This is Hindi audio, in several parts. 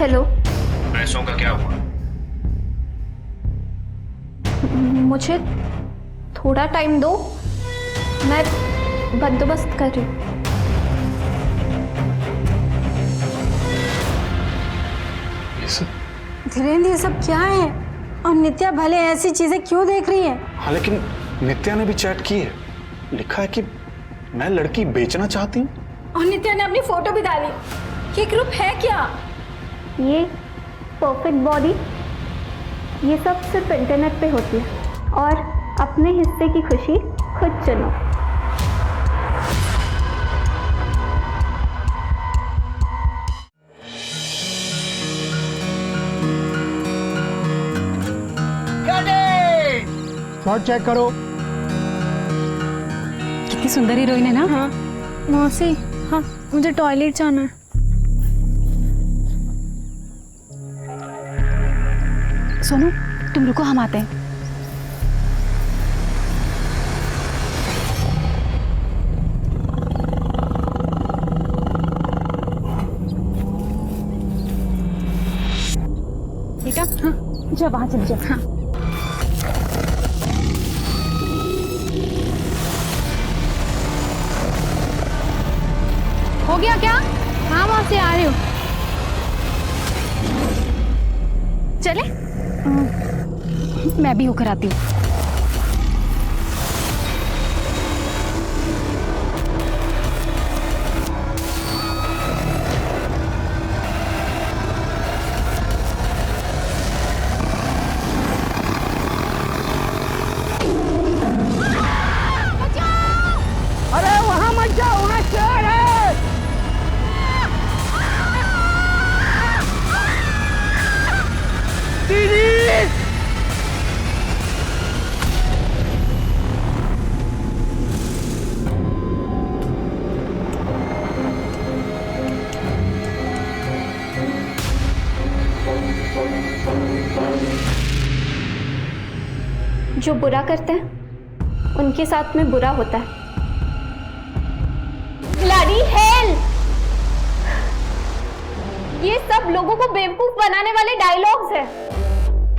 हेलो। पैसों का क्या हुआ? मुझे थोड़ा टाइम दो, मैं बंदोबस्त कर रही हूँ। धीरेन्द्र, ये सब क्या है? और नित्या भले ऐसी चीजें क्यों देख रही है? हाँ, लेकिन नित्या ने भी चैट की है, लिखा है कि मैं लड़की बेचना चाहती हूँ। और नित्या ने अपनी फोटो भी डाली। ये ग्रुप है क्या? ये परफेक्ट बॉडी, ये सब सिर्फ इंटरनेट पे होती है और अपने हिस्से की खुशी खुद चुनो। शॉट चेक करो। कितनी सुंदर हीरोइन है ना? हाँ मौसी, हाँ मुझे टॉयलेट जाना है। सोनू तुम रुको, हम आते हैं। बेटा हाँ जा, वहां चल जा। हाँ हो गया क्या? हाँ वहां से आ रही हूँ। चले? मैं भी होकर आती हूँ। अरे वहां मत जाओ, वहां शेर है। दीदी जो बुरा करते हैं उनके साथ में बुरा होता है। Bloody hell! ये सब लोगों को बेवकूफ बनाने वाले डायलॉग्स हैं।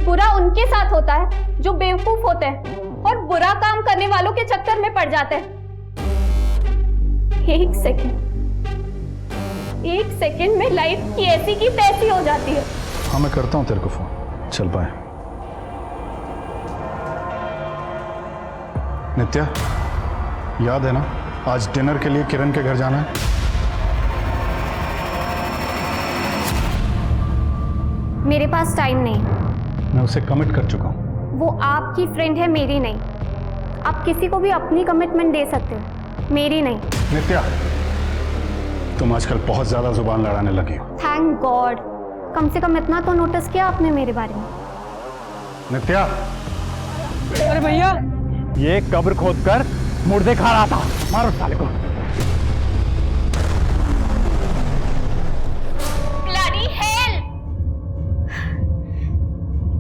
बुरा उनके साथ होता है जो बेवकूफ होते हैं और बुरा काम करने वालों के चक्कर में पड़ जाते हैं। एक सेकंड में लाइफ की ऐसी की तैसी हो जाती है। हाँ, मैं करता हूँ तेरे को फोन। चल बाय। नित्या, याद है ना आज डिनर के लिए किरण के घर जाना है? मेरे पास टाइम नहीं। मैं उसे कमिट कर चुका हूँ। वो आपकी फ्रेंड है, मेरी नहीं। आप किसी को भी अपनी कमिटमेंट दे सकते हो, मेरी नहीं। नित्या, तुम आजकल बहुत ज्यादा जुबान लड़ाने लगी हो। थैंक गॉड, कम से कम इतना तो नोटिस किया आपने मेरे बारे में। नित्या, अरे भैया, ये कब्र खोदकर मुर्दे खा रहा था। मारो साले को। Bloody hell!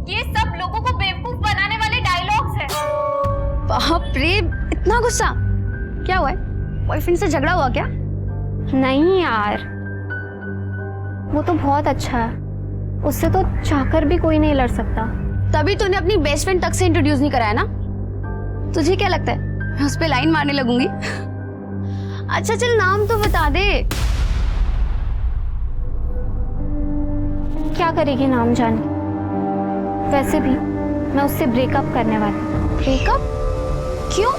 ये सब लोगों को बेवकूफ बनाने वाले डायलॉग्स हैं। बाप रे, इतना गुस्सा क्या हुआ है? बॉयफ्रेंड से झगड़ा हुआ क्या? नहीं यार, वो तो बहुत अच्छा है, उससे तो चाहकर भी कोई नहीं लड़ सकता। तभी तूने अपनी बेस्ट फ्रेंड तक से इंट्रोड्यूस नहीं कराया ना? तुझे क्या लगता है मैं उस पे लाइन मारने लगूंगी? अच्छा चल नाम तो बता दे। क्या करेगी नाम जाने। वैसे भी मैं उससे ब्रेकअप करने वाली हूँ। ब्रेकअप? क्यों?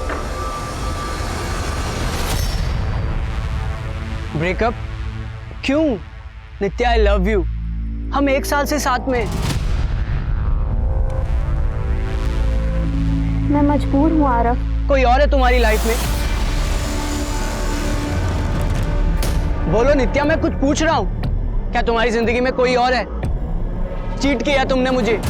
ब्रेकअप क्यों? नित्या, आई लव यू। हम 1 साल से साथ में। मैं मजबूर हूँ आरव। कोई और है तुम्हारी लाइफ में? बोलो नित्या, मैं कुछ पूछ रहा हूँ। क्या तुम्हारी जिंदगी में कोई और है? चीट किया तुमने मुझे।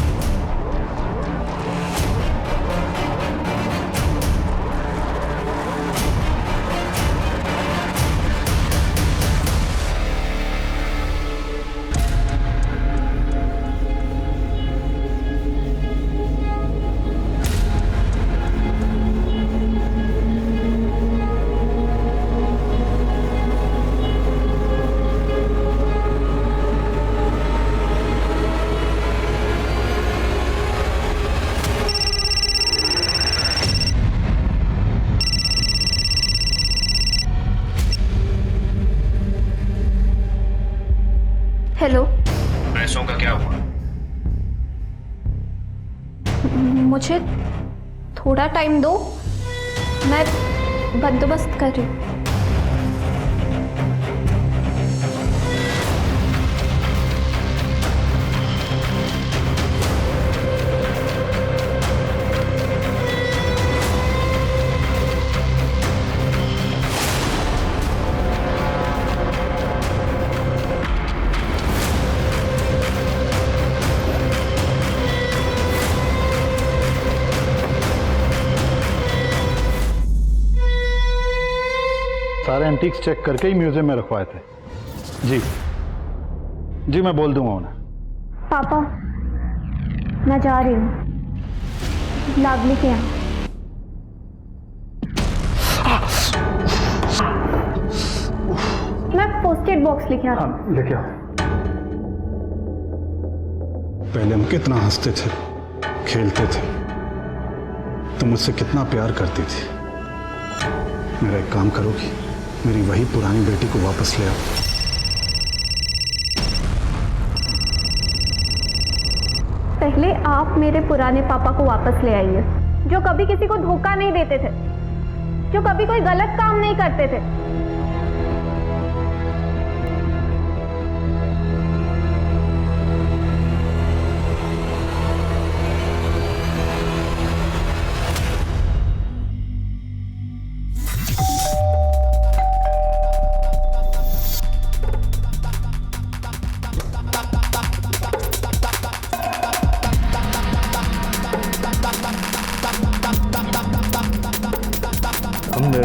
पैसों का क्या हुआ? मुझे थोड़ा टाइम दो, मैं बंदोबस्त कर रही हूँ। सारे एंटीक्स चेक करके ही म्यूजियम में रखवाए थे। जी जी, मैं बोल दूंगा उन्हें। पापा, मैं जा रही हूँ लावली के यहाँ। मैं पोस्ट इट बॉक्स लेके आता हूँ। हाँ, लेके आओ। पहले हम कितना हंसते थे, खेलते थे, तुम मुझसे कितना प्यार करती थी। मेरा एक काम करोगी, मेरी वही पुरानी बेटी को वापस ले आओ। पहले आप मेरे पुराने पापा को वापस ले आइए, जो कभी किसी को धोखा नहीं देते थे, जो कभी कोई गलत काम नहीं करते थे।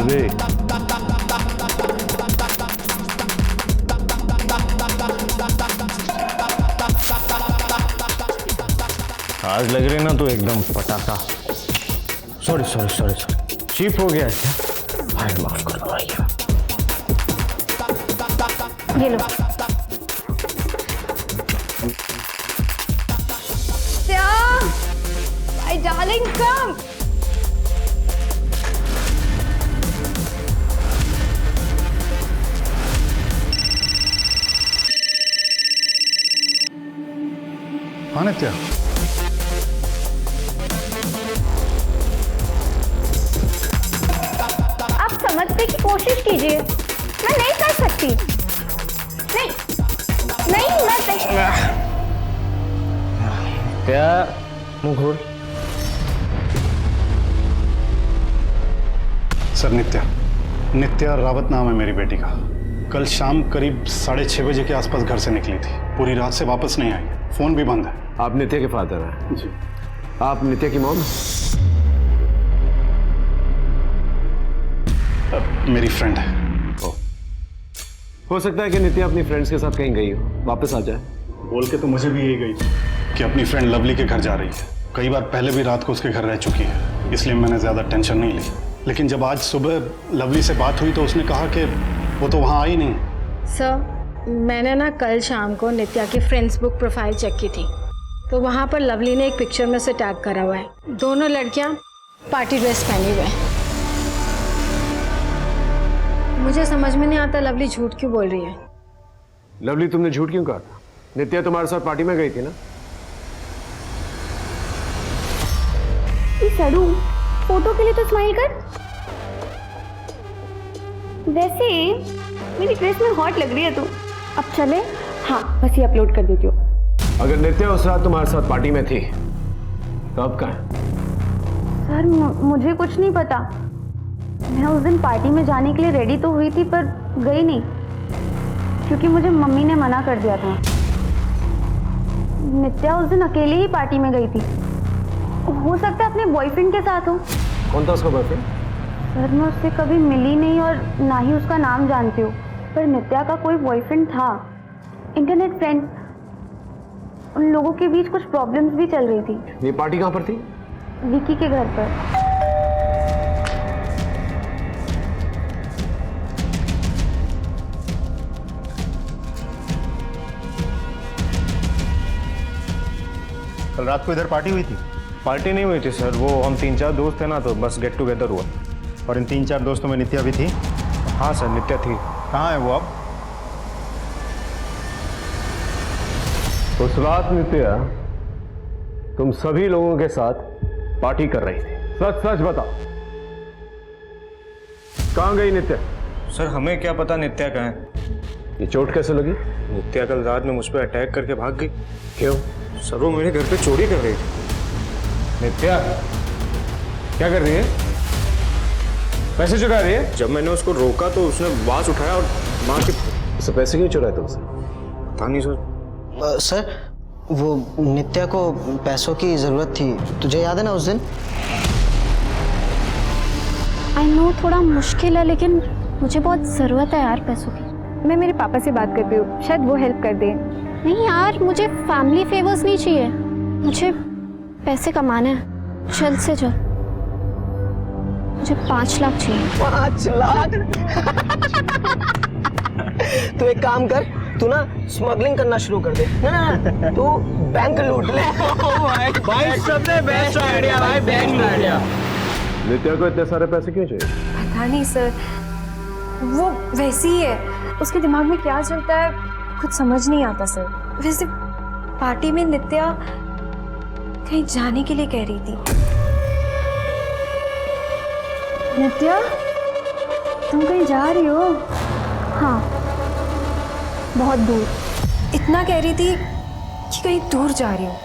रे आज लग रही ना तो एकदम पटाखा। Sorry sorry sorry sorry, cheap हो गया क्या? भाई माफ कर दो भैया। ये लो। My darling, come. हाँ नित्या, आप समझने की कोशिश कीजिए, मैं नहीं कर सकती। नहीं नहीं, मैं नहीं। क्या मुंह खोल। सर नित्या रावत नाम है मेरी बेटी का। कल शाम करीब 6:30 बजे के आसपास घर से निकली थी, पूरी रात से वापस नहीं आई, फोन भी बंद है। आप नित्या के फादर हैं? जी। आप नित्या की मॉम? मेरी फ्रेंड है। हो सकता है कि नित्या अपनी फ्रेंड्स के साथ कहीं गई हो, वापस आ जाए। बोल के तो मुझे भी यही गई कि अपनी फ्रेंड लवली के घर जा रही है। कई बार पहले भी रात को उसके घर रह चुकी है, इसलिए मैंने ज़्यादा टेंशन नहीं ली। लेकिन जब आज सुबह लवली से बात हुई तो उसने कहा कि वो तो वहाँ आई नहीं। सर, मैंने ना कल शाम को नित्या की फ्रेंड्स बुक प्रोफाइल चेक की थी, तो वहाँ पर लवली ने एक पिक्चर में से टैग करा हुआ है। दोनों लड़कियाँ पार्टी ड्रेस पहनी हुए हैं। मुझे समझ में नहीं आता लवली झूठ क्यों बोल रही है। लवली, तुमने झूठ क्यों कहा? नित्या तुम्हारे साथ पार्टी में गई थी ना? सड़ू, फोटो के लिए तो स्माइल कर। वैसे मेरी ड्रेस में हॉट लग रही है तू। अब चले? हाँ, बस ये अपलोड कर देती हूँ। अगर नित्या उस रात तुम्हारे साथ पार्टी में थी तो अब कहाँ है? सर, मुझे कुछ नहीं पता। मैं उस दिन पार्टी में जाने के लिए रेडी तो हुई थी, पर गई नहीं, क्योंकि मुझे मम्मी ने मना कर दिया था। नित्या उस दिन अकेले ही पार्टी में गई थी। हो सकता है अपने बॉयफ्रेंड के साथ हो। कौन था उसका बॉयफ्रेंड? सर, मैं उससे कभी मिली नहीं और ना ही उसका नाम जानती हूँ, पर नित्या का कोई बॉयफ्रेंड था, इंटरनेट फ्रेंड। उन लोगों के बीच कुछ प्रॉब्लम्स भी चल रही थी। ये पार्टी कहाँ पर थी? विकी के घर पर। कल रात को इधर पार्टी हुई थी? पार्टी नहीं हुई थी सर, वो हम 3-4 दोस्त थे ना, तो बस गेट टुगेदर हुआ। और इन 3-4 दोस्तों में नित्या भी थी? हाँ सर, नित्या थी। कहाँ है वो अब? उस रात नित्या तुम सभी लोगों के साथ पार्टी कर रही थी, सच सच बताओ, कहां गई नित्या? सर हमें क्या पता नित्या कहाँ है। ये चोट कैसे लगी? नित्या कल रात में मुझ पर अटैक करके भाग गई। क्यों? सर वो मेरे घर पे चोरी कर रही थी। नित्या क्या कर रही है? पैसे चुरा रही है? जब मैंने उसको रोका तो उसने बांस उठाया और मार के। उसे पैसे क्यों चुराए तुमसे? पता नहीं सर। सर वो नित्या को पैसों की जरूरत थी, तुझे याद है ना उस दिन? आई नो थोड़ा मुश्किल है, लेकिन मुझे बहुत ज़रूरत है यार पैसों की। मैं मेरे पापा से बात करती हूँ, शायद वो हेल्प कर दें। नहीं यार, मुझे फैमिली फेवर्स नहीं चाहिए, मुझे पैसे कमाने हैं जल्द से जल्द। मुझे 5 लाख चाहिए। 5 लाख? तू एक काम कर, तू ना स्मगलिंग करना शुरू कर दे। ना तू बैंक लूट ले। भाई सबसे बेस्ट आइडिया भाई, बेस्ट आइडिया। नित्या को इतने सारे पैसे क्यों चाहिए? पता नहीं सर, वो वैसी ही है, उसके दिमाग में क्या चलता है कुछ समझ नहीं आता सर। वैसे पार्टी में नित्या कहीं जाने के लिए कह रही थी। नित्या तुम कहीं जा रही हो? हाँ, बहुत दूर। इतना कह रही थी कि कहीं दूर जा रही हो।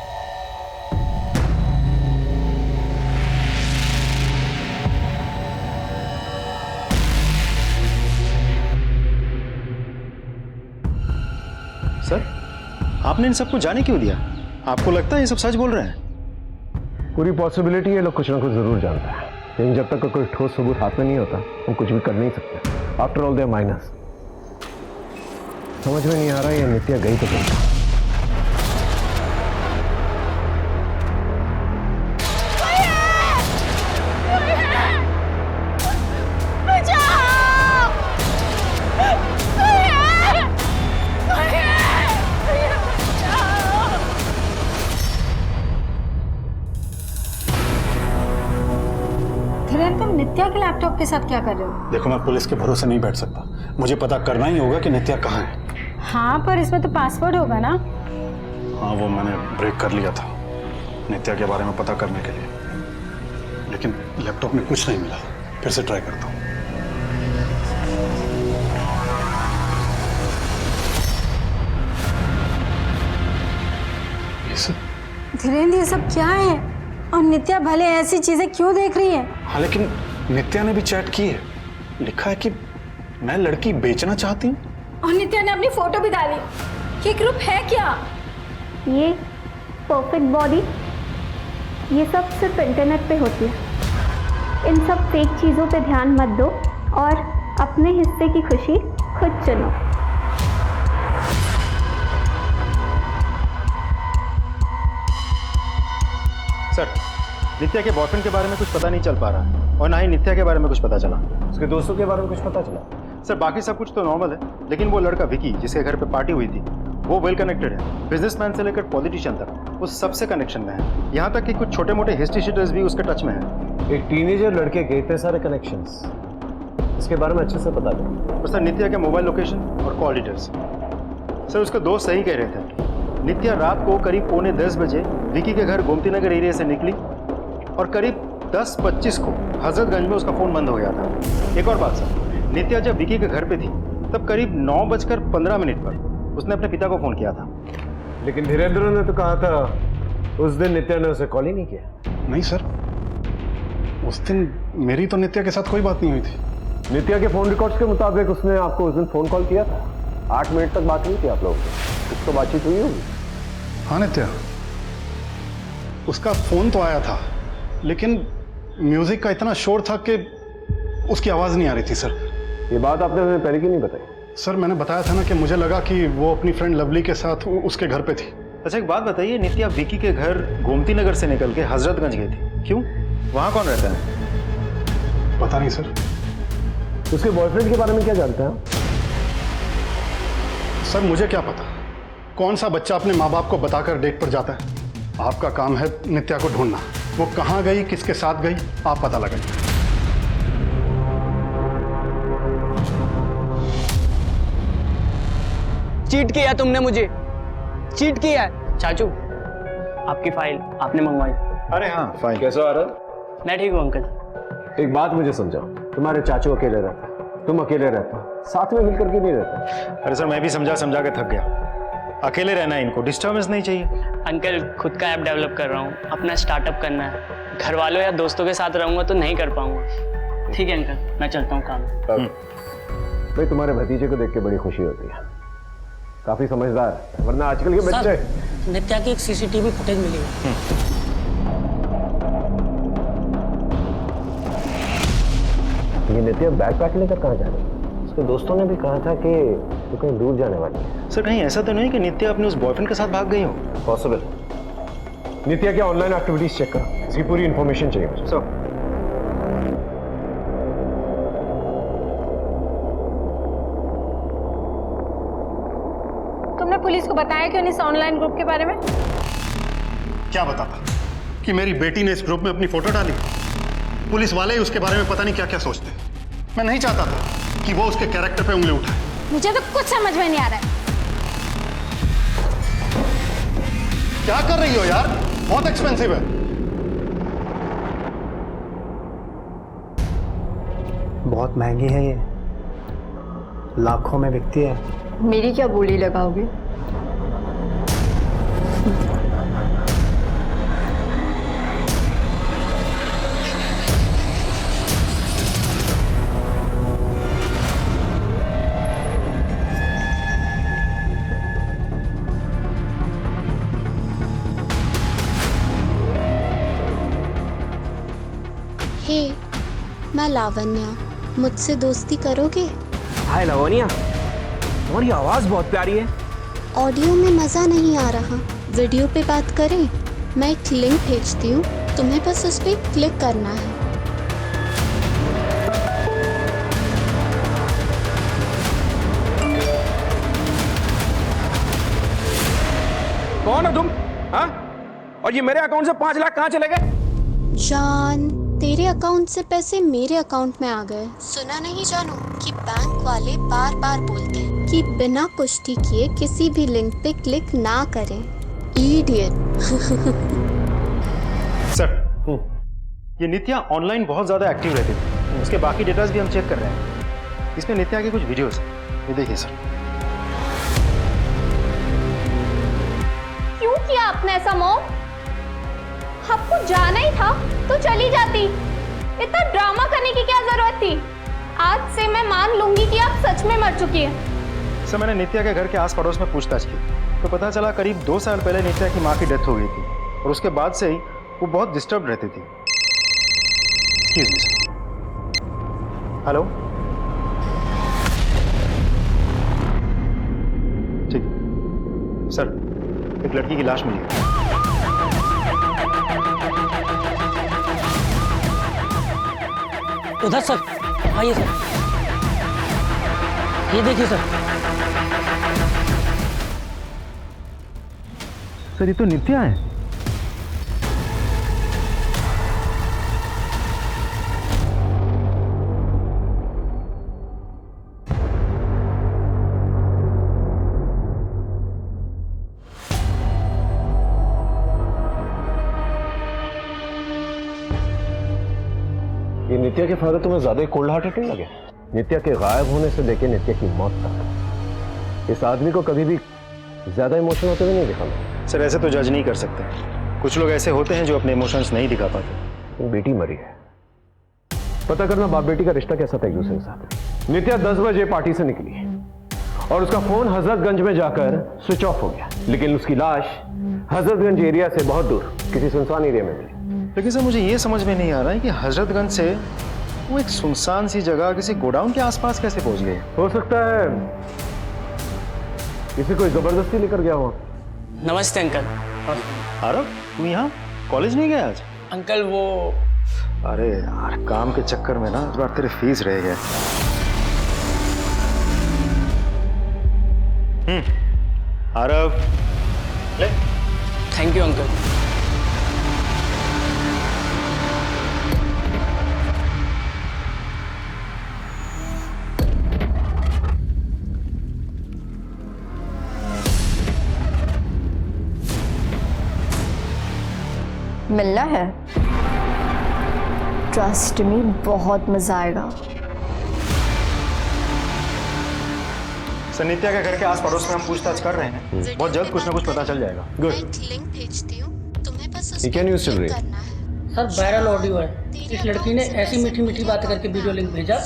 सर आपने इन सबको जाने क्यों दिया? आपको लगता है ये सब सच बोल रहे हैं? पूरी पॉसिबिलिटी ये लोग कुछ ना कुछ जरूर जानता है, लेकिन जब तक का कोई ठोस सबूत हाथ में नहीं होता हम कुछ भी कर नहीं सकते। After all they minus. समझ में नहीं आ रहा ये नित्या गई तो गई। तुम नित्या के लैपटॉप के साथ क्या कर रहे हो? देखो मैं पुलिस के भरोसे नहीं बैठ सकता, मुझे पता करना ही होगा कि नित्या कहाँ है। हाँ पर इसमें तो पासवर्ड होगा ना? हाँ वो मैंने ब्रेक कर लिया था नित्या के बारे में पता करने के लिए, लेकिन लैपटॉप में कुछ नहीं मिला। फिर से ट्राई करता हूँ। ये सब धीरेन्द्र ये सब क्या है? और नित्या भले ऐसी चीजें क्यों देख रही है? हाँ लेकिन नित्या ने भी चैट की है, लिखा है कि मैं लड़की बेचना चाहती हूँ। और नित्या ने अपनी फोटो भी डाली। ये ग्रुप है क्या? ये परफेक्ट बॉडी, ये सब सिर्फ इंटरनेट पे होती है। इन सब फेक चीज़ों पे ध्यान मत दो और अपने हिस्से की खुशी खुद चुनो। सर नित्या के बॉयफ्रेंड के बारे में कुछ पता नहीं चल पा रहा और ना ही नित्या के बारे में कुछ पता चला। उसके दोस्तों के बारे में कुछ पता चला? सर बाकी सब कुछ तो नॉर्मल है, लेकिन वो लड़का विकी जिसके घर पे पार्टी हुई थी वो वेल कनेक्टेड है। बिजनेसमैन से लेकर पॉलिटिशियन तक वो सबसे कनेक्शन में है। यहाँ तक कि कुछ छोटे मोटे हिस्ट्री शीटर्स भी उसके टच में है। एक टीनेजर लड़के के इतने सारे कनेक्शंस, इसके बारे में अच्छे से पता चला। और सर नित्या के मोबाइल लोकेशन और कॉल डिटेल्स। सर उसके दोस्त सही कह रहे थे, नित्या रात को करीब 9:45 बजे विकी के घर गोमती नगर एरिया से निकली और करीब 10:25 को हजरतगंज में उसका फ़ोन बंद हो गया था। एक और बात सर, नित्या जब विकी के घर पे थी तब करीब 9:15 पर उसने अपने पिता को फ़ोन किया था। लेकिन धीरेन्द्र ने तो कहा था उस दिन नित्या ने उसे कॉल ही नहीं किया। नहीं सर, उस दिन मेरी तो नित्या के साथ कोई बात नहीं हुई थी। नित्या के फोन रिकॉर्ड्स के मुताबिक उसने आपको उस दिन फोन कॉल किया था। 8 मिनट तक बात हुई थी आप लोगों की, कुछ तो बातचीत हुई होगी। हाँ नित्या, उसका फोन तो आया था लेकिन म्यूजिक का इतना शोर था कि उसकी आवाज नहीं आ रही थी सर। ये बात आपने हमें पहले क्यों नहीं बताई? सर मैंने बताया था ना कि मुझे लगा कि वो अपनी फ्रेंड लवली के साथ उसके घर पे थी। अच्छा एक बात बताइए, नित्या विकी के घर गोमती नगर से निकल के हजरतगंज गई थी, क्यों? वहाँ कौन रहता है? पता नहीं सर। उसके बॉयफ्रेंड के बारे में क्या जानते हैं? सर मुझे क्या पता, कौन सा बच्चा अपने माँ बाप को बताकर डेट पर जाता है। आपका काम है नित्या को ढूंढना, वो कहाँ गई, किसके साथ गई, आप पता लगाइए। चीट किया तुमने मुझे, चीट किया है। चाचू, आपकी फाइल आपने मंगवाई। अरे हाँ, फाइन। कैसा आ रहा? मैं ठीक हूँ अंकल। एक बात मुझे समझाओ, तुम्हारे चाचू अकेले रहते, तुम अकेले रहते, साथ में मिलकर के नहीं रहते। अरे सर, मैं भी समझा समझा के थक गया। अकेले रहना है इनको, डिस्टर्बेंस नहीं चाहिए। अंकल, खुद का ऐप डेवलप कर रहा हूँ, अपना स्टार्टअप करना है। घर वालों या दोस्तों के साथ रहूँगा तो नहीं कर पाऊँगा। ठीक है अंकल, मैं चलता हूँ काम। भाई, तुम्हारे भतीजे को देख के बड़ी खुशी होती है, काफी समझदार है, वरना आजकल के बच्चे। नित्या की एक सीसीटीवी फुटेज मिली है। ये नित्या बैग पैक लेकर कहाँ जा रही है? उसके दोस्तों ने भी कहा था कि वो कहीं दूर जाने वाली है। सर, कहीं ऐसा तो नहीं कि नित्या अपने उस बॉयफ्रेंड के साथ भाग गई हो? पॉसिबल। नित्या की ऑनलाइन एक्टिविटीज चेक करो, इसकी पूरी इंफॉर्मेशन चाहिए मुझे। सर, तुमने पुलिस को बताया क्यों इस ऑनलाइन ग्रुप के बारे में? क्या बताता कि मेरी बेटी ने इस ग्रुप में अपनी फोटो डाली? पुलिस वाले ही उसके बारे में पता नहीं क्या क्या सोचते हैं। मैं नहीं चाहता था कि वो उसके कैरेक्टर पे उंगली उठाए। मुझे तो कुछ समझ में नहीं आ रहा है। क्या कर रही हो यार? बहुत एक्सपेंसिव है। बहुत महंगी है ये, लाखों में बिकती है। मेरी क्या बोली लगाओगे? हे, मैं लावण्या, मुझसे दोस्ती करोगे? हाय लावण्या, तुम्हारी आवाज बहुत प्यारी है। ऑडियो में मज़ा नहीं आ रहा, वीडियो पे बात करें? मैं एक लिंक भेजती हूँ, तुम्हें बस उस पर क्लिक करना है। कौन हो तुम? हाँ? और ये मेरे अकाउंट से 5 लाख कहाँ चले गए? जान, तेरे अकाउंट से पैसे मेरे अकाउंट में आ गए। सुना नहीं जानू कि बैंक वाले बार बार बोलते हैं कि बिना पुष्टि किए किसी भी लिंक पे क्लिक ना करें। इडियट। सर, ये नित्या ऑनलाइन बहुत ज्यादा एक्टिव रहती थी। उसके बाकी डेटास भी हम चेक कर रहे हैं। इसमें नित्या की कुछ वीडियोस हैं, ये देखिए सर। क्यों किया आपने ऐसा मॉम? आपको जाना ही था तो चली जाती, इतना ड्रामा करने की क्या जरूरत थी? आज से मैं मान लूंगी कि आप सच में मर चुकी हैं। सर, मैंने नित्या के घर के आस पड़ोस में पूछताछ की तो पता चला करीब 2 साल पहले नित्या की माँ की डेथ हो गई थी और उसके बाद से ही वो बहुत डिस्टर्ब रहती थी। Excuse me sir. हेलो, ठीक सर, एक लड़की की लाश मिली है। उधर सर, आइए सर, ये देखिए सर। सर, ये तो नित्या है। ये नित्या के फादर तुम्हें ज्यादा कोल्ड हार्टेड नहीं लगे? नित्या के गायब होने से लेके नित्या की मौत तक इस आदमी को कभी भी ज्यादा इमोशनल होते हुए नहीं देखा मैं। सर, ऐसे तो जज नहीं कर सकते। कुछ लोग ऐसे होते हैं जो अपने इमोशंस नहीं दिखा पाते। बेटी मरी है, पता करना बाप बेटी का रिश्ता कैसा था एक दूसरे के साथ। नित्या 10 बजे पार्टी से निकली और उसका फोन हजरतगंज में जाकर स्विच ऑफ हो गया, लेकिन उसकी लाश हजरतगंज एरिया से बहुत दूर किसी सुनसान एरिया में मिली। लेकिन सर, मुझे ये समझ में नहीं आ रहा है कि हजरतगंज से वो एक सुनसान सी जगह किसी गोडाउन के आसपास कैसे पहुंच गए? हो सकता है किसी कोई जबरदस्ती लेकर गया हो। नमस्ते अंकल। आरव, तू यहाँ कॉलेज नहीं गया आज? अंकल वो, अरे यार, काम के चक्कर में ना इस बार तेरे फीस रह गए। आरव, ले। Thank you uncle. मिलना है? ट्रस्ट मी, बहुत मजा आएगा। सर नित्या के घर के आस पड़ोस में हम पूछताछ कर रहे हैं, बहुत जल्द कुछ ना कुछ पता चल जाएगा। मैं एक लिंक भेजती हूँ, तुम्हें बस उस ये क्या न्यूज़ चल रही है? करना है। सर वायरल ऑडियो है, इस लड़की ने ऐसी मीठी मीठी बात करके वीडियो लिंक भेजा,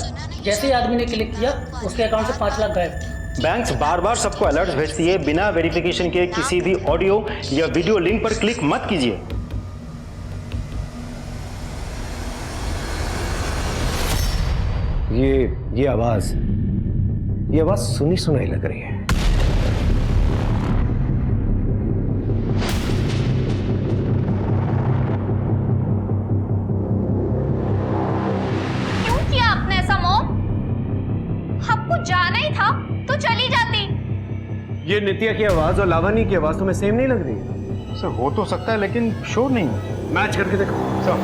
जैसे ही आदमी ने क्लिक किया उसके अकाउंट से 5 लाख गायब। बैंक्स बार बार सबको अलर्ट भेजती है, बिना वेरिफिकेशन के किसी भी ऑडियो या वीडियो लिंक पर क्लिक मत कीजिए। ये आवाज सुनी सुनाई लग रही है। क्यों किया आपने ऐसा मॉम? आपको जाना ही था तो चली जाती। ये नित्या की आवाज और लावनी की आवाज तुम्हें सेम नहीं लग रही है? सर हो तो सकता है लेकिन श्योर नहीं है। मैच करके देखो। Sir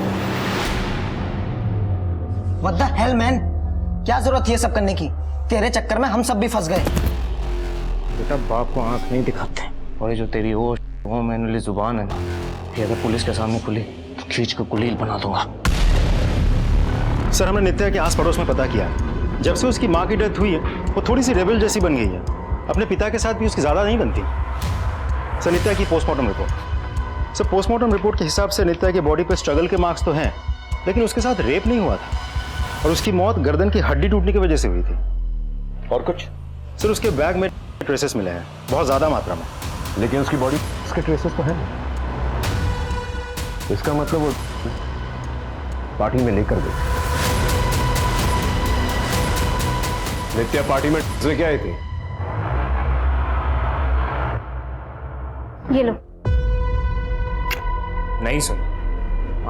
what the hell man, क्या जरूरत है सब करने की? तेरे चक्कर में हम सब भी फंस गए। बेटा बाप को आंख नहीं दिखाते, और ये जो तेरी वो मैनुअली जुबान है ना, ये अगर पुलिस के सामने खुली तो खींच कर कुलील बना दूंगा। सर हमने नित्या के आस पड़ोस में पता किया है, जब से उसकी माँ की डेथ हुई है वो थोड़ी सी रेबल जैसी बन गई है। अपने पिता के साथ भी उसकी ज़्यादा नहीं बनती। सर नित्या की postmortem report. Sir postmortem report के हिसाब से नित्या की बॉडी पे स्ट्रगल के मार्क्स तो हैं, लेकिन उसके साथ रेप नहीं हुआ था और उसकी मौत गर्दन की हड्डी टूटने की वजह से हुई थी। और कुछ? सर उसके बैग में ट्रेसेस मिले हैं, बहुत ज़्यादा मात्रा में। लेकिन उसकी बॉडी उसके ट्रेसेस तो है। इसका मतलब वो पार्टी में लेकर गई। नित्या पार्टी में लेके आई थी। ये लो। नहीं सर,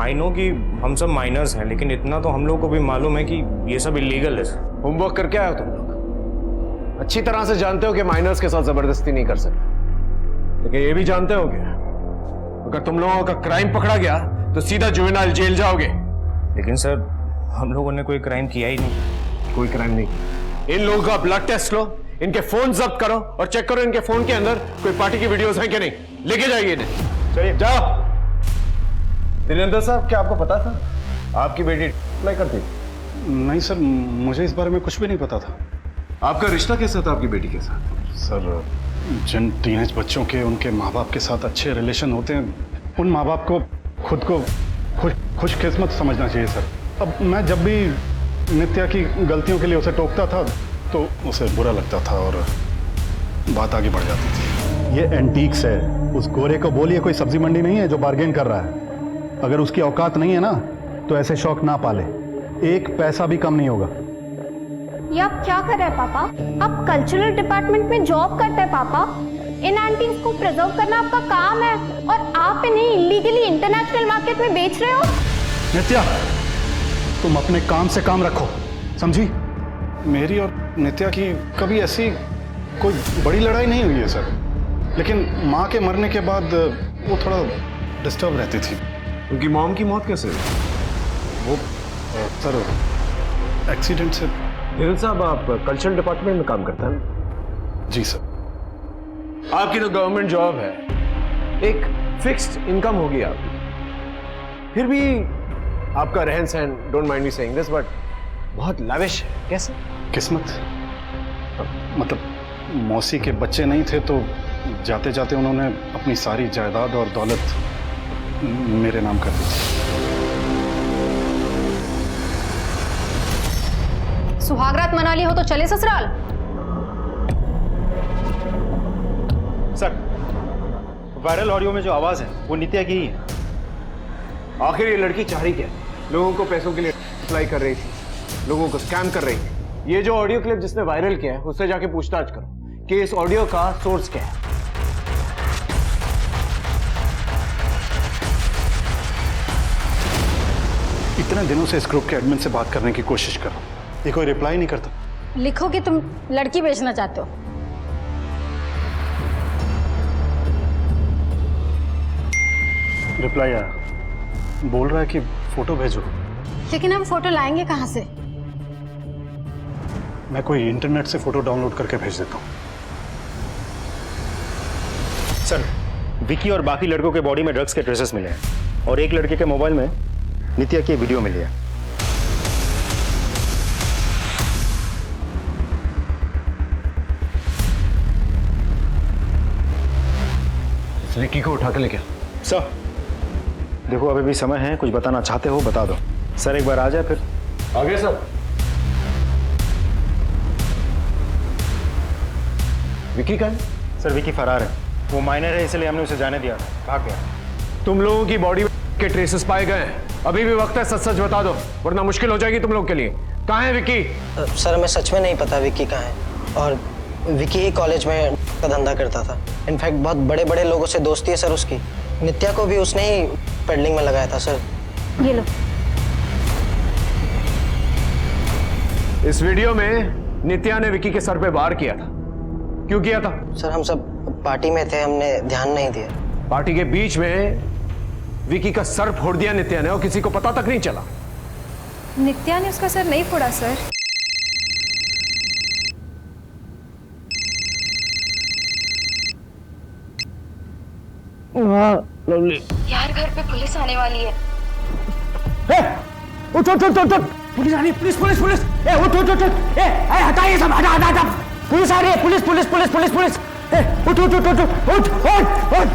आई नो कि हम सब माइनर्स हैं, लेकिन इतना तो हम लोग को भी मालूम है कि ये सब इलीगल है। होमवर्क करके आए हो तुम लोग? अच्छी तरह से जानते हो कि माइनर्स के साथ जबरदस्ती नहीं कर सकते, लेकिन ये भी जानते हो कि अगर तुम लोगों का क्राइम पकड़ा गया तो सीधा जुवेनाइल जेल जाओगे। लेकिन सर हम लोगों ने कोई क्राइम किया ही नहीं। कोई क्राइम नहीं। इन लोगों का ब्लड टेस्ट लो, इनके फोन जब्त करो और चेक करो इनके फोन के अंदर कोई पार्टी की वीडियोस हैं कि नहीं। लेके जाइए इन्हें। चलिए जाओ। दिनेंद्र साहब, क्या आपको पता था आपकी बेटी अप्लाई करती? नहीं सर, मुझे इस बारे में कुछ भी नहीं पता था। आपका रिश्ता कैसा था आपकी बेटी के साथ? सर जिन टीनेज बच्चों के उनके माँ बाप के साथ अच्छे रिलेशन होते हैं, उन माँ बाप को खुद को खुशकिस्मत समझना चाहिए सर। अब मैं जब भी नित्या की गलतियों के लिए उसे टोकता था तो उसे बुरा लगता था और बात आगे बढ़ जाती थी। ये एंटीक्स है, उस गोरे को बोलिए कोई सब्जी मंडी नहीं है जो बार्गेन कर रहा है। अगर उसकी औकात नहीं है ना तो ऐसे शौक ना पाले, एक पैसा भी कम नहीं होगा। ये आप क्या कर रहे हैं पापा? आप कल्चरल डिपार्टमेंट में जॉब करते हैं पापा। इन एंटीक्स को प्रिजर्व करना आपका काम है और आप इन्हें इलीगली इंटरनेशनल मार्केट में बेच रहे हो। नित्या, तुम अपने काम से काम रखो, समझी? मेरी और नित्या की कभी ऐसी कोई बड़ी लड़ाई नहीं हुई है सर, लेकिन माँ के मरने के बाद वो थोड़ा डिस्टर्ब रहती थी। उनकी मॉम की मौत कैसे? वो सर एक्सीडेंट से। धीरज साहब, आप कल्चरल डिपार्टमेंट में काम करते हैं? जी सर। आपकी तो गवर्नमेंट जॉब है, एक फिक्स्ड इनकम होगी आपकी, फिर भी आपका रहन सहन, don't mind me saying this, but बहुत लाविश है। कैसे? किस्मत, मतलब मौसी के बच्चे नहीं थे तो जाते जाते उन्होंने अपनी सारी जायदाद और दौलत मेरे नाम कर दी थी। सुहागरात मना ली हो तो चले ससुराल। सर वायरल ऑडियो में जो आवाज है वो नित्या की ही है। आखिर ये लड़की चाह रही क्या? लोगों को पैसों के लिए अप्लाई कर रही थी, लोगों को स्कैम कर रही थी। ये जो ऑडियो क्लिप जिसने वायरल किया है उससे जाके पूछताछ करो कि इस ऑडियो का सोर्स क्या है। इतने दिनों से इस ग्रुप के एडमिन से बात करने की कोशिश कर रहा हूं, ये कोई रिप्लाई नहीं करता। लिखो कि तुम लड़की बेचना चाहते हो। रिप्लाई आया, बोल रहा है कि फोटो भेजो। लेकिन हम फोटो लाएंगे कहाँ से? मैं कोई इंटरनेट से फोटो डाउनलोड करके भेज देता हूँ। सर विकी और बाकी लड़कों के बॉडी में ड्रग्स के ट्रेसेस मिले हैं। और एक लड़के के मोबाइल में नित्या की वीडियो मिली है। विक्की को उठा के लेके सर देखो अभी भी समय है, कुछ बताना चाहते हो बता दो। सर एक बार आ जाए फिर। आगे सर। विक्की कहाँ है? सर विक्की फरार है, वो माइनर है इसलिए हमने उसे जाने दिया, भाग गया। तुम लोगों की बॉडी के ट्रेसेस पाए गए हैं, अभी भी वक्त है, सच सच बता दो वरना मुश्किल हो जाएगी तुम लोग के लिए। कहाँ है विक्की? सर हमें सच में नहीं पता विक्की कहाँ है, और विक्की ही कॉलेज में का धंधा करता था। इनफैक्ट बहुत बड़े बड़े लोगों से दोस्ती है सर उसकी। नित्या को भी उसने ही पेडलिंग में लगाया था सर। ये लो। इस वीडियो में नित्या ने विक्की के सर पे वार किया था, क्यों किया था? सर हम सब पार्टी में थे, हमने ध्यान नहीं दिया। पार्टी के बीच में विक्की का सर फोड़ दिया नित्या ने और किसी को पता तक नहीं चला। नित्या ने उसका सर नहीं फोड़ा सर। यार घर पे पुलिस आने वाली है। उठ उठ उठ उठ, पुलिस आ रही है, पुलिस पुलिस पुलिस, ए उठ उठ उठ, ए हटा ये सब, हटा हटा हटा, पुलिस आ रही है, police police police police police, ए उठ उठ उठ उठ उठ उठ उठ।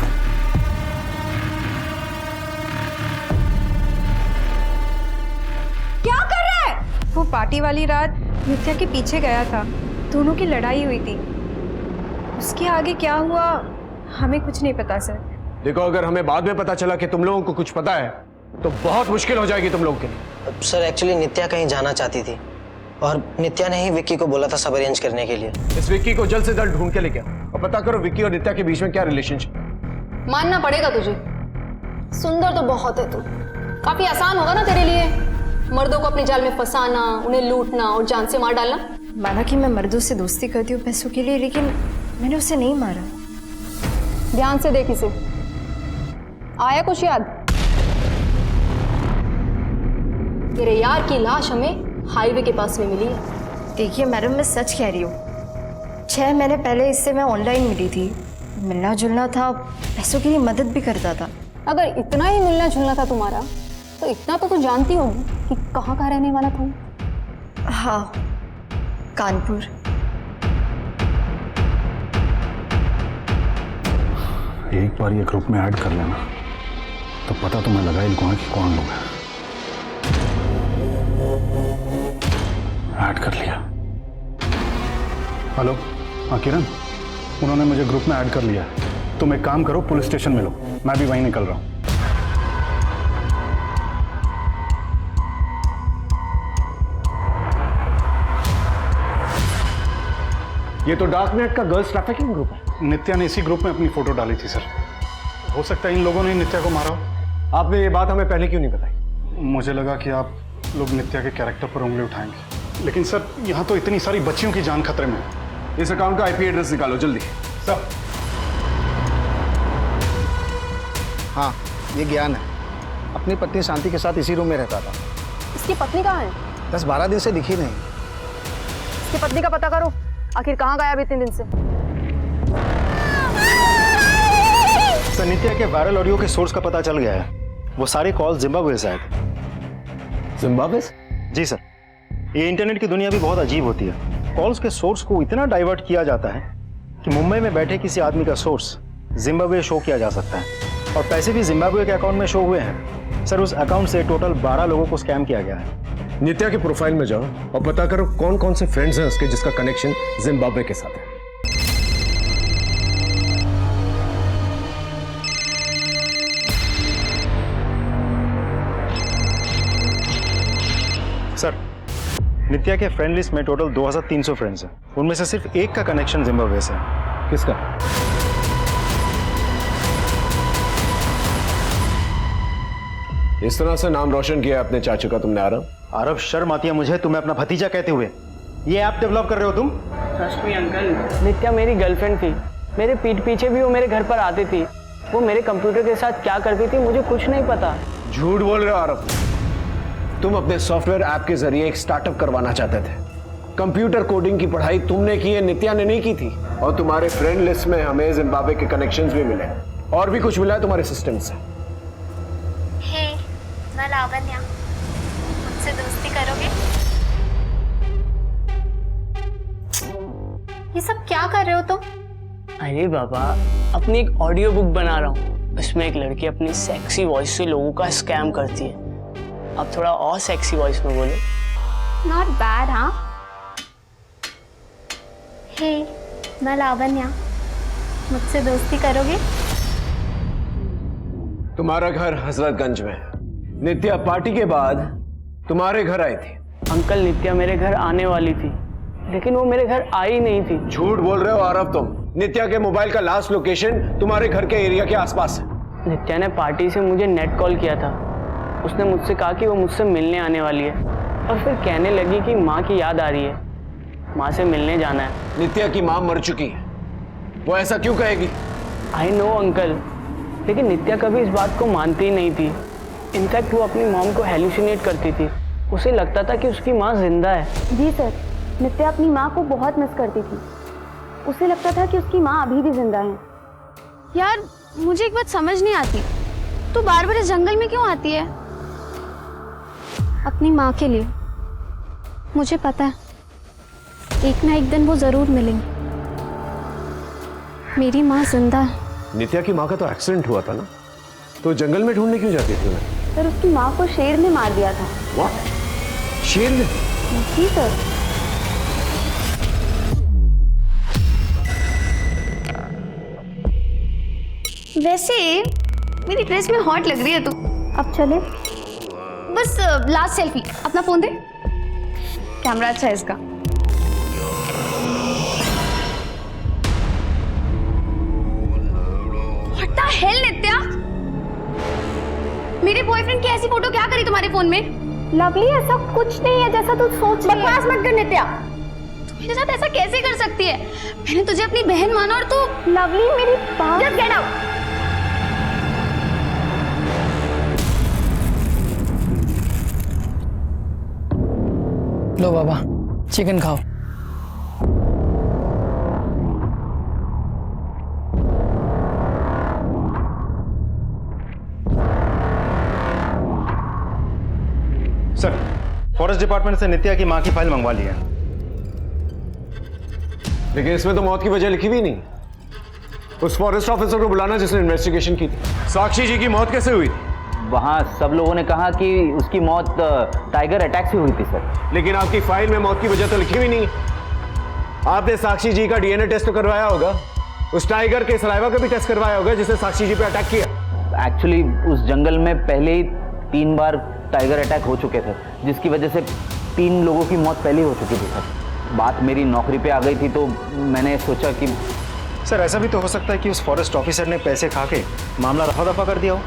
क्या कर रहा है? वो पार्टी वाली रात नित्या के पीछे गया था, दोनों की लड़ाई हुई थी। उसके आगे क्या हुआ हमें कुछ नहीं पता सर। देखो अगर हमें बाद में पता चला कि तुम लोगों को कुछ पता है तो बहुत मुश्किल हो जाएगी तुम लोगों के लिए। सर एक्चुअली नित्या कहीं जाना चाहती थी और नित्या ने ही विक्की को बोला था सब अरेंज करने के लिए। इस विक्की को जल्द से जल्द ढूंढ के लेके आओ और पता करो विक्की और नित्या के बीच में क्या रिलेशनशिप। मानना पड़ेगा तुझे, सुंदर तो बहुत है तू, काफी आसान होगा ना तेरे लिए मर्दों को अपने जाल में फंसाना, उन्हें लूटना और जान से मार डालना। माना कि मैं मर्दों से दोस्ती करती हूँ पैसों के लिए, लेकिन मैंने उसे नहीं मारा। ध्यान से देख इसे, आया कुछ याद? तेरे यार की लाश हमें हाईवे के पास में मिली है। देखिए मैडम मैं सच कह रही हूँ, 6 महीने पहले इससे मैं ऑनलाइन मिली थी, मिलना जुलना था, पैसों के लिए मदद भी करता था। अगर इतना ही मिलना जुलना था तुम्हारा तो इतना तो तू जानती होगी कि कहाँ का रहने वाला था। हाँ, कानपुर। एक बार ये ग्रुप में ऐड कर लेना तो पता तो मैं लगा ही लूंगा कि कौन लोग हैं। ऐड कर लिया। हेलो, हाँ किरण, उन्होंने मुझे ग्रुप में ऐड कर लिया है। तुम एक काम करो, पुलिस स्टेशन मिलो, मैं भी वहीं निकल रहा हूँ। ये तो डार्क नेट का गर्ल्स ट्रैफिकिंग ग्रुप है। नित्या ने इसी ग्रुप में अपनी फोटो डाली थी सर। हो सकता है इन लोगों ने नित्या को मारा हो। आपने ये बात हमें पहले क्यों नहीं बताई? मुझे लगा कि आप लोग नित्या के कैरेक्टर पर उंगली उठाएंगे, लेकिन सर यहाँ तो इतनी सारी बच्चियों की जान खतरे में है। इस अकाउंट का आईपी एड्रेस निकालो जल्दी। सर हाँ, ये ज्ञान है, अपनी पत्नी शांति के साथ इसी रूम में रहता था। इसकी पत्नी कहाँ है? 10-12 दिन से दिखी नहीं। इसकी पत्नी का पता करो, आखिर कहाँ गायब इतने दिन से। सर नित्या के वायरल ऑडियो के सोर्स का पता चल गया है, वो सारे कॉल जिम्बाब्वे से आए थे। जिम्बाब्वे? जी सर, ये इंटरनेट की दुनिया भी बहुत अजीब होती है। कॉल्स के सोर्स को इतना डाइवर्ट किया जाता है कि मुंबई में बैठे किसी आदमी का सोर्स जिम्बाब्वे शो किया जा सकता है, और पैसे भी जिम्बाब्वे के अकाउंट में शो हुए हैं। सर उस अकाउंट से टोटल 12 लोगों को स्कैम किया गया है। नित्या के प्रोफाइल में जाओ और पता करो कौन कौन से फ्रेंड्स हैं उसके जिसका कनेक्शन जिम्बाब्वे के साथ है। सर नित्या के फ्रेंड लिस्ट में टोटल 2300 फ्रेंड्स हैं, उनमें से सिर्फ एक का कनेक्शन जिम्बाब्वे से है। किसका? इस तरह से नाम रोशन किया अपने चाचू का तुमने। आरव शर्म आती है मुझे तुम्हें अपना भतीजा कहते हुए। ये ऐप डेवलप कर रहे हो तुम? ट्रस्ट मी अंकल, नित्या मेरी गर्लफ्रेंड थी, मेरे पीठ पीछे भी वो मेरे घर पर आती थी। वो मेरे कंप्यूटर के साथ क्या करती थी मुझे कुछ नहीं पता। झूठ बोल रहे हो आरव। तुम अपने सॉफ्टवेयर ऐप के जरिए एक स्टार्टअप करवाना चाहते थे। कंप्यूटर कोडिंग की पढ़ाई तुमने की है, नित्या ने नहीं की थी। और तुम्हारे फ्रेंड लिस्ट में हमें जिम्बाब्वे के कनेक्शंस भी मिले और भी कुछ मिला है तुम्हारे सिस्टम से। मैं लावण्या, मुझसे दोस्ती करोगे? ये सब क्या कर रहे हो तुम? अरे बाबा, अपनी एक ऑडियो बुक बना रहा हूँ। उसमें एक लड़की अपनी सेक्सी वॉइस से लोगों का स्कैम करती है। अब थोड़ा और सेक्सी वॉइस में बोलो। नॉट बैड, हाँ? हे, मैं लावण्या, मुझसे दोस्ती करोगे? तुम्हारा घर हजरतगंज में। नित्या पार्टी के बाद तुम्हारे घर आई थी। अंकल, नित्या मेरे घर आने वाली थी, लेकिन वो मेरे घर आई नहीं थी। झूठ बोल रहे हो आरव तुम। नित्या के मोबाइल का लास्ट लोकेशन तुम्हारे घर के एरिया के आसपास है। नित्या ने पार्टी से मुझे नेट कॉल किया था। उसने मुझसे कहा कि वो मुझसे मिलने आने वाली है, और फिर कहने लगी कि माँ की याद आ रही है, माँ से मिलने जाना है। नित्या की माँ मर चुकी है, वो ऐसा क्यों कहेगी? आई नो अंकल, लेकिन नित्या कभी इस बात को मानती ही नहीं थी। इनफैक्ट वो अपनी मॉम को हेलुसिनेट करती थी। उसे लगता था कि उसकी माँ जिंदा है। जी सर, नित्या अपनी माँ को बहुत मिस करती थी। उसे लगता था कि उसकी माँ अभी भी जिंदा है। यार, मुझे एक बात समझ नहीं आती, तू बार बार इस जंगल में क्यों आती है? अपनी माँ के लिए। मुझे पता है एक ना एक दिन वो जरूर मिलेंगी। मेरी माँ जिंदा है। नित्या की माँ का तो एक्सीडेंट हुआ था ना, तो जंगल में ढूंढने क्यों जाती थी? सर, उसकी माँ को शेर ने मार दिया था। What? शेर ने? जी सर। वैसे मेरी ड्रेस में हॉट लग रही है तू। अब चले? बस लास्ट सेल्फी। अपना फोन दे। कैमरा अच्छा है इसका। What the hell, नित्या? मेरे बॉयफ्रेंड की ऐसी फोटो क्या करी तुम्हारे फोन में? लवली, ऐसा कुछ नहीं है जैसा तू सोच रही है। बकवास मत कर नित्या। तू मेरे साथ ऐसा कैसे कर सकती है? मैंने तुझे अपनी बहन माना और तू। लवली, मेरी बात। Just get out. लो बाबा, चिकन खाओ। सर, फॉरेस्ट डिपार्टमेंट से नित्या की मां की फाइल मंगवा ली है। लेकिन इसमें तो मौत की वजह लिखी भी नहीं। उस फॉरेस्ट ऑफिसर को बुलाना जिसने इन्वेस्टिगेशन की थी। साक्षी जी की मौत कैसे हुई थी? वहाँ सब लोगों ने कहा कि उसकी मौत टाइगर अटैक से हुई थी सर। लेकिन आपकी फाइल में मौत की वजह तो लिखी हुई नहीं। आपने साक्षी जी का डीएनए टेस्ट तो करवाया होगा, उस टाइगर के सलाइवा का भी टेस्ट करवाया होगा जिसने साक्षी जी पे अटैक किया। एक्चुअली उस जंगल में पहले ही 3 बार टाइगर अटैक हो चुके थे, जिसकी वजह से 3 लोगों की मौत पहले ही हो चुकी थी सर। बात मेरी नौकरी पे आ गई थी तो मैंने सोचा कि सर, ऐसा भी तो हो सकता है कि उस फॉरेस्ट ऑफिसर ने पैसे खा के मामला रफा दफा कर दिया हो।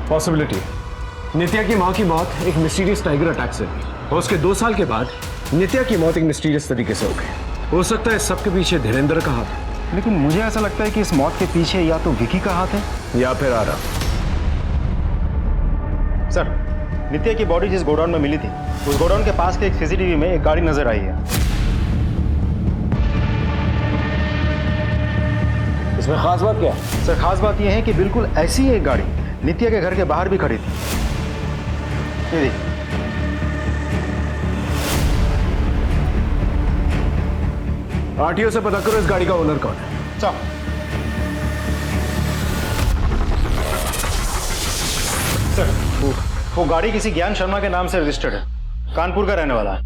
पॉसिबिलिटी। नित्या की माँ की मौत एक मिस्टीरियस टाइगर अटैक से हुई, और उसके 2 साल के बाद नित्या की मौत एक मिस्टीरियस तरीके से हो गई। हो सकता है सबके पीछे धीरेन्द्र का हाथ है। लेकिन मुझे ऐसा लगता है कि इस मौत के पीछे या तो विकी का हाथ है या फिर आरव। सर, नित्या की बॉडी जिस गोडाउन में मिली थी, उस गोडाउन के पास के एक सीसीटीवी में एक गाड़ी नजर आई है। इसमें खास बात क्या है? सर, खास बात यह है कि बिल्कुल ऐसी ही एक गाड़ी नित्या के घर के बाहर भी खड़ी थी। ये देखिए। आरटीओ से पता करो इस गाड़ी का ओनर कौन है। चल। सर, वो गाड़ी किसी ज्ञान शर्मा के नाम से रजिस्टर्ड है, कानपुर का रहने वाला है।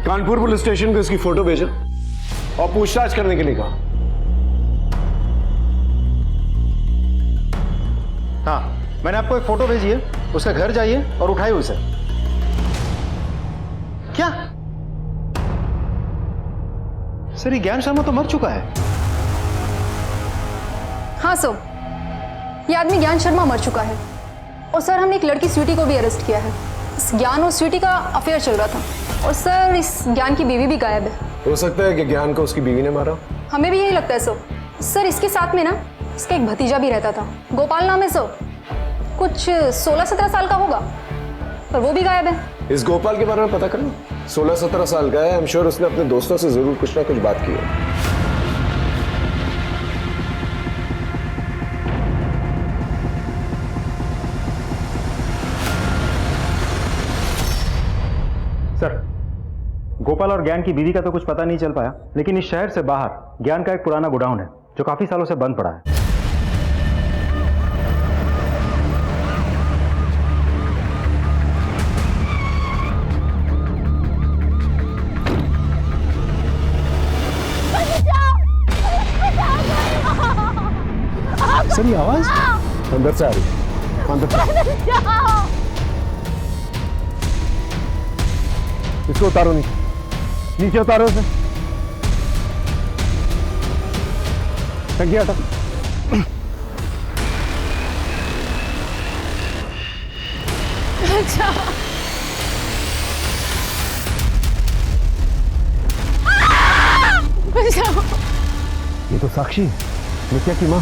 कानपुर पुलिस स्टेशन को इसकी फोटो भेजो और पूछताछ करने के लिए कहा। हाँ, मैंने आपको एक फोटो भेजी है, उसका घर जाइए और उठाइए उसे। क्या सर, ये ज्ञान शर्मा तो मर चुका है। हाँ सर, ये आदमी ज्ञान शर्मा मर चुका है। और सर, हमने एक लड़की स्वीटी को भी अरेस्ट किया है। इस ज्ञान और स्वीटी का अफेयर चल रहा था। और सर, इस ज्ञान की बीवी भी गायब है। हो सकता है कि ज्ञान को उसकी बीवी ने मारा। हमें भी यही लगता है सर। सर, इसके साथ में ना इसका एक भतीजा भी रहता था, गोपाल नाम है सर। कुछ 16-17 साल का होगा, पर वो भी गायब है। इस गोपाल के बारे में पता करना। 16-17 साल का है। आई एम श्योर उसने अपने दोस्तों से जरूर कुछ ना कुछ बात की है। गोपाल और ज्ञान की बीवी का तो कुछ पता नहीं चल पाया, लेकिन इस शहर से बाहर ज्ञान का एक पुराना गोडाउन है जो काफी सालों से बंद पड़ा है। सर ये आवाज अंदर से आ रही है, अंदर से। इसको उतारो, नीचे उतारो उसे। टंकी हटा। ये तो साक्षी, नित्या की माँ।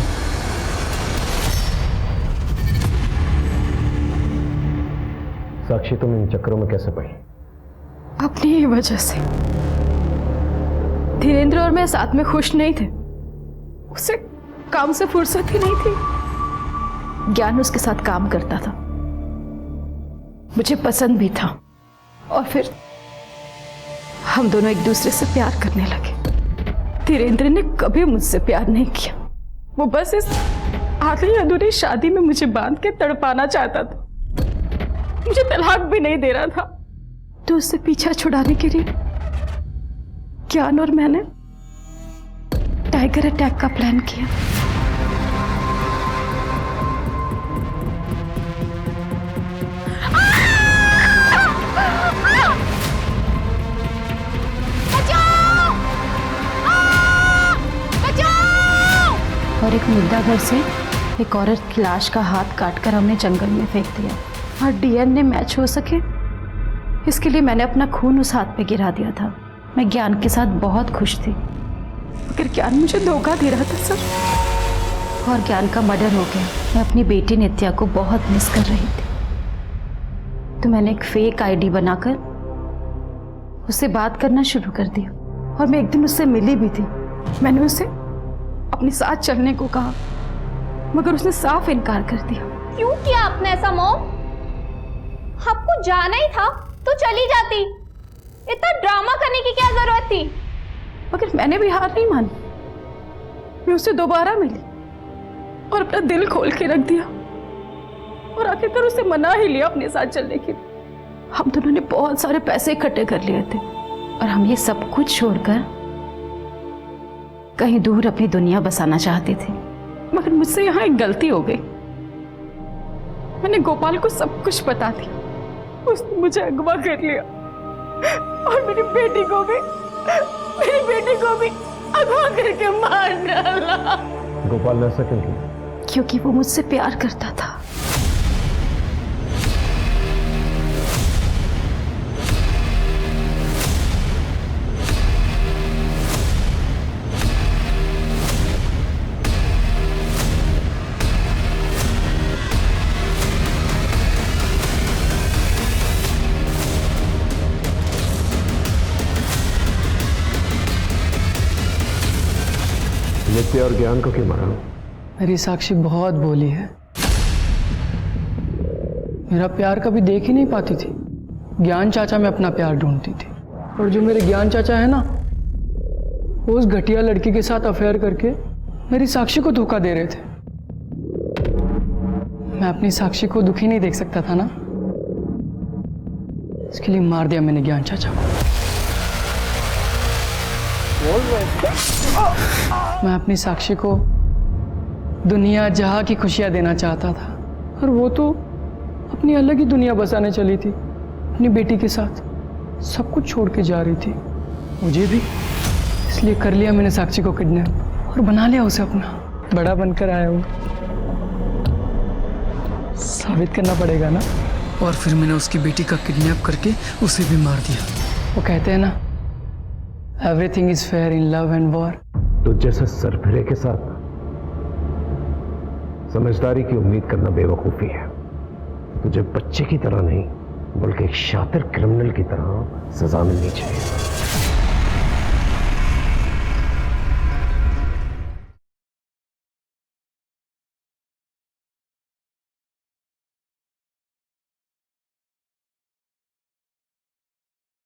साक्षी तुम इन चक्करों में कैसे पड़ी? अपनी ही वजह से। धीरेन्द्र और मैं साथ में खुश नहीं थे, उसे काम से फुर्सत ही नहीं थी। ज्ञान उसके साथ काम करता था, मुझे पसंद भी था, और फिर हम दोनों एक दूसरे से प्यार करने लगे। धीरेन्द्र ने कभी मुझसे प्यार नहीं किया, वो बस इस आधी अधूरी शादी में मुझे बांध के तड़पाना चाहता था। मुझे तलाक भी नहीं दे रहा था, तो उससे पीछा छुड़ाने के लिए ज्ञान और मैंने टाइगर अटैक का प्लान किया। और एक मुर्दा घर से एक औरत की लाश का हाथ काटकर हमने जंगल में फेंक दिया, और डीएनए मैच हो सके इसके लिए मैंने अपना खून उस हाथ पे गिरा दिया था। मैं ज्ञान के साथ बहुत खुश थी, मगर ज्ञान मुझे धोखा दे रहा था सर, और ज्ञान का मर्डर हो गया। मैं अपनी बेटी नित्या को बहुत मिस कर रही थी, तो मैंने एक फेक आईडी बनाकर उससे बात करना शुरू कर दिया, और मैं एक दिन उससे मिली भी थी। मैंने उसे अपने साथ चलने को कहा, मगर उसने साफ इनकार कर दिया। क्यों किया आपने ऐसा मॉम? आपको जाना ही था तो चली जाती, इतना ड्रामा करने की क्या जरूरत थी? मगर मैंने भी हार नहीं मानी, मैं उससे दोबारा मिली और अपना दिल खोल के रख दिया, और आखिरकार उसे मना ही लिया अपने साथ चलने के लिए। हम दोनों ने बहुत सारे पैसे इकट्ठे कर लिए थे, और हम ये सब कुछ छोड़कर कहीं दूर अपनी दुनिया बसाना चाहते थे। मगर मुझसे यहाँ एक गलती हो गई, मैंने गोपाल को सब कुछ बता दिया। उसने मुझे अगवा कर लिया, और मेरी बेटी को भी अगवा करके मार डाला। गोपाल ने ऐसा क्यों किया? क्योंकि वो मुझसे प्यार करता था। नित्या और ज्ञान को क्यों मारा? मेरी साक्षी बहुत बोली है, मेरा प्यार कभी देख ही नहीं पाती थी। ज्ञान चाचा में अपना प्यार ढूंढती थी, और जो मेरे ज्ञान चाचा है ना, वो उस घटिया लड़की के साथ अफेयर करके मेरी साक्षी को धोखा दे रहे थे। मैं अपनी साक्षी को दुखी नहीं देख सकता था ना, इसके लिए मार दिया मैंने ज्ञान चाचा को। मैं अपनी साक्षी को दुनिया जहां की खुशियां देना चाहता था, और वो तो अपनी अलग ही दुनिया बसाने चली थी अपनी बेटी के साथ। सब कुछ छोड़ के जा रही थी, मुझे भी। इसलिए कर लिया मैंने साक्षी को किडनैप और बना लिया उसे अपना। बड़ा बनकर आया हूँ, साबित करना पड़ेगा ना। और फिर मैंने उसकी बेटी का किडनैप करके उसे भी मार दिया। वो कहते हैं ना, everything is fair in love and war. तो जैसे सरफिरे के साथ समझदारी की उम्मीद करना बेवकूफी है। तुझे बच्चे की तरह नहीं, बल्कि एक शातिर क्रिमिनल की तरह सजा मिलनी चाहिए।